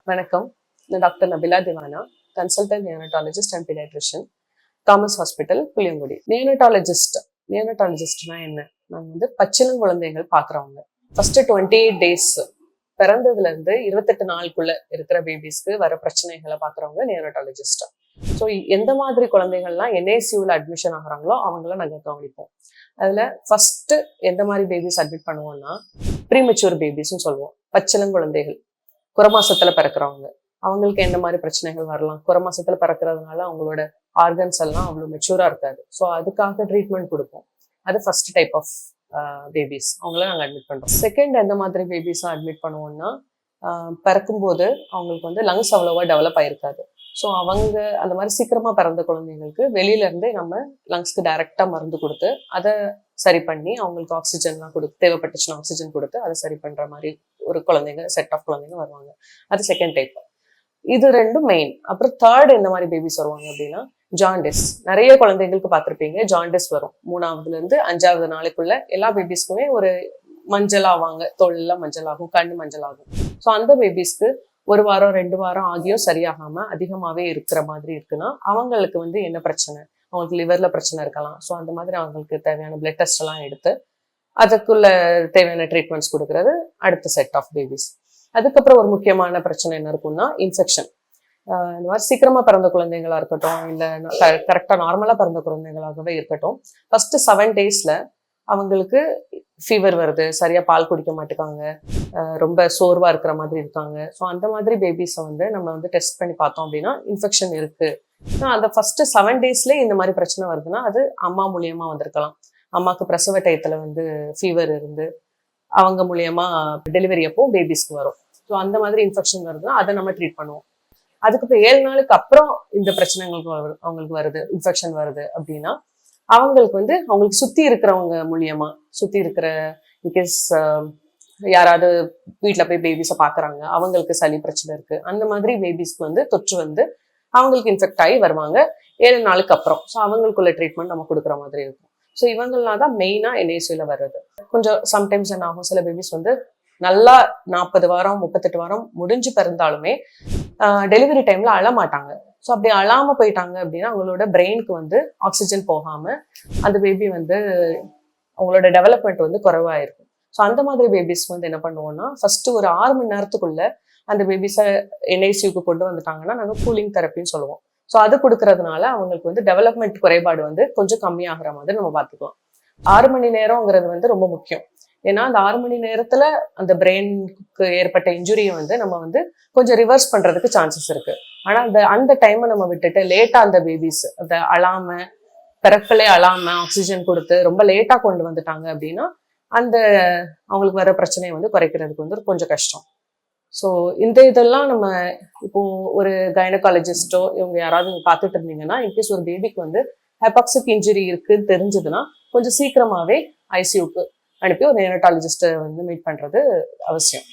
வணக்கம். நான் doctor Nabila Diwana, consultant neonatologist and paediatrician, Thomas hospital, Puliyangudi. நியோனட்டாலஜிஸ்ட்னா என்ன? நாங்கள் பச்சிளங்குழந்தைகள் பார்க்குறவங்க. ஃபர்ஸ்ட் 28 டேஸ் பிறந்ததுல இருந்து 28 நாளுக்குள்ள இருக்கிற பேபிஸ்க்கு வர பிரச்சனைகளை பார்க்குறவங்க நியோனட்டாலஜிஸ்ட். ஸோ எந்த மாதிரி குழந்தைகள்லாம் என்ஐசியூவில் அட்மிஷன் ஆகுறாங்களோ அவங்கள நாங்கள் கவனிப்போம். அதில் ஃபர்ஸ்ட் எந்த மாதிரி பேபிஸ் அட்மிட் பண்ணுவோம்னா, ப்ரீமெச்சூர் பேபிஸ்ன்னு சொல்லுவோம். பச்சிளங்குழந்தைகள் குறமாசத்துல பிறக்கிறவங்க, அவங்களுக்கு என்ன மாதிரி பிரச்சனைகள் வரலாம்? குறமாசத்துல பிறக்கிறதுனால அவங்களோட ஆர்கன்ஸ் எல்லாம் அவ்வளோ மெச்சூரா இருக்காது. ஸோ அதுக்காக ட்ரீட்மெண்ட் கொடுப்போம். அது ஃபர்ஸ்ட் டைப் ஆஃப் பேபிஸ், அவங்கள நாங்கள் அட்மிட் பண்ணுறோம். செகண்ட் எந்த மாதிரி பேபிஸாக அட்மிட் பண்ணுவோம்னா, பிறக்கும்போது அவங்களுக்கு லங்ஸ் அவ்வளோவா டெவலப் ஆயிருக்காது. ஸோ அவங்க அந்த மாதிரி சீக்கிரமா பிறந்த குழந்தைங்களுக்கு வெளியில இருந்தே நம்ம லங்ஸ்க்கு டைரக்டா மருந்து கொடுத்து அதை சரி பண்ணி அவங்களுக்கு ஆக்சிஜன்லாம் கொடுத்து, தேவைப்பட்டுச்சுன்னா ஆக்சிஜன் கொடுத்து அதை சரி பண்ற மாதிரி ஒரு குழந்தைங்க, செட் ஆஃப் குழந்தைங்க வருவாங்க. அது செகண்ட் டைப். இது ரெண்டும் மெயின். அப்புறம் தேர்ட் எந்த மாதிரி பேபிஸ் வருவாங்க அப்படின்னா, ஜாண்டிஸ். நிறைய குழந்தைங்களுக்கு பார்த்துருப்பீங்க, ஜாண்டிஸ் வரும் 3ஆவதுல இருந்து 5ஆவது நாளைக்குள்ள. எல்லா பேபிஸ்க்குமே ஒரு மஞ்சள் ஆவாங்க, தோல்லாம் மஞ்சள் ஆகும், கண்ணு மஞ்சள் ஆகும். ஸோ அந்த பேபிஸ்க்கு 1 வாரம் 2 வாரம் ஆகியும் சரியாகாம அதிகமாவே இருக்கிற மாதிரி இருக்குன்னா அவங்களுக்கு என்ன பிரச்சனை? அவங்களுக்கு லிவர்ல பிரச்சனை இருக்கலாம். ஸோ அந்த மாதிரி அவங்களுக்கு தேவையான பிளட் டெஸ்ட் எல்லாம் எடுத்து அதுக்குள்ள தேவையான ட்ரீட்மெண்ட்ஸ் கொடுக்கறது அடுத்த செட் ஆஃப் பேபிஸ். அதுக்கப்புறம் ஒரு முக்கியமான பிரச்சனை என்ன இருக்கும்னா, இன்ஃபெக்ஷன். இந்த மாதிரி சீக்கிரமா பிறந்த குழந்தைங்களா இருக்கட்டும், இல்லை கரெக்டா நார்மலா பிறந்த குழந்தைங்களாகவே இருக்கட்டும், ஃபர்ஸ்ட் 7 டேஸ்ல அவங்களுக்கு ஃபீவர் வருது, சரியா பால் குடிக்க மாட்டேங்காங்க, ரொம்ப சோர்வா இருக்கிற மாதிரி இருக்காங்க. ஸோ அந்த மாதிரி பேபிஸை நம்ம டெஸ்ட் பண்ணி பார்த்தோம் அப்படின்னா இன்ஃபெக்ஷன் இருக்கு. அந்த ஃபர்ஸ்ட் 7 டேஸ்லேயே இந்த மாதிரி பிரச்சனை வருதுன்னா அது அம்மா மூலியமா வந்திருக்கலாம். அம்மாவுக்கு பிரசவ டயத்துல ஃபீவர் இருந்து அவங்க மூலியமா டெலிவரி அப்போ பேபிஸ்க்கு வரும். ஸோ அந்த மாதிரி இன்ஃபெக்ஷன் வருதுன்னா அதை நம்ம ட்ரீட் பண்ணுவோம். அதுக்கப்புறம் 7 நாளுக்கு அப்புறம் இந்த பிரச்சனைகளுக்கு அவங்களுக்கு வருது, இன்ஃபெக்ஷன் வருது அப்படின்னா அவங்களுக்கு அவங்களுக்கு சுத்தி இருக்கிறவங்க மூலியமா, சுத்தி இருக்கிற இன்கேஸ் யாராவது வீட்டுல போய் பேபிஸை பாக்குறாங்க, அவங்களுக்கு சளி பிரச்சனை இருக்கு, அந்த மாதிரி பேபிஸ்க்கு தொற்று அவங்களுக்கு இன்ஃபெக்ட் ஆகி வருவாங்க 7 நாளுக்கு அப்புறம். ஸோ அவங்களுக்குள்ள ட்ரீட்மெண்ட் நம்ம கொடுக்குற மாதிரி இருக்கும். ஸோ இவங்கெல்லாம் தான் மெயினா என்ஐசியூல வர்றது. கொஞ்சம் சம்டைம்ஸ் என்ன ஆகும், சில பேபிஸ் நல்லா 40 வாரம் 38 வாரம் முடிஞ்சு பிறந்தாலுமே டெலிவரி டைம்ல அழமாட்டாங்க. ஸோ அப்படி அழாம போயிட்டாங்க அப்படின்னா அவங்களோட பிரெயினுக்கு ஆக்சிஜன் போகாம அந்த பேபி அவங்களோட டெவலப்மெண்ட் குறைவாயிருக்கும். ஸோ அந்த மாதிரி பேபிஸ் என்ன பண்ணுவோம்னா, ஃபர்ஸ்ட் ஒரு 6 மணி நேரத்துக்குள்ள அந்த பேபிஸை என்ஐசியூக்கு கொண்டு வந்துட்டாங்கன்னா நாங்கள் கூலிங் தெரப்பின்னு சொல்லுவோம். ஸோ அது கொடுக்கறதுனால அவங்களுக்கு டெவலப்மெண்ட் குறைபாடு கொஞ்சம் கம்மியாகிற மாதிரி நம்ம பார்த்துக்கலாம். 6 மணி நேரம்ங்கிறது ரொம்ப முக்கியம். ஏன்னா அந்த 6 மணி நேரத்துல அந்த பிரெயினுக்கு ஏற்பட்ட இன்ஜுரியை நம்ம கொஞ்சம் ரிவர்ஸ் பண்றதுக்கு சான்சஸ் இருக்கு. ஆனா அந்த டைமை நம்ம விட்டுட்டு லேட்டா அந்த பேபிஸ் அந்த அழாம, பிறப்பிலே அழாம ஆக்சிஜன் கொடுத்து ரொம்ப லேட்டா கொண்டு வந்துட்டாங்க அப்படின்னா அந்த அவங்களுக்கு வர பிரச்சனையை குறைக்கிறதுக்கு கொஞ்சம் கஷ்டம். ஸோ இந்த இதெல்லாம் நம்ம இப்போ ஒரு கைனகாலஜிஸ்டோ இவங்க யாராவது நீங்க பார்த்துட்டு இருந்தீங்கன்னா, இன்கேஸ் ஒரு பேபிக்கு ஹைபாக்சிக் இன்ஜுரி இருக்குன்னு தெரிஞ்சதுன்னா கொஞ்சம் சீக்கிரமாவே ஐசியூக்கு அனுப்பி ஒரு நியோனட்டாலஜிஸ்ட்டை மீட் பண்றது அவசியம்.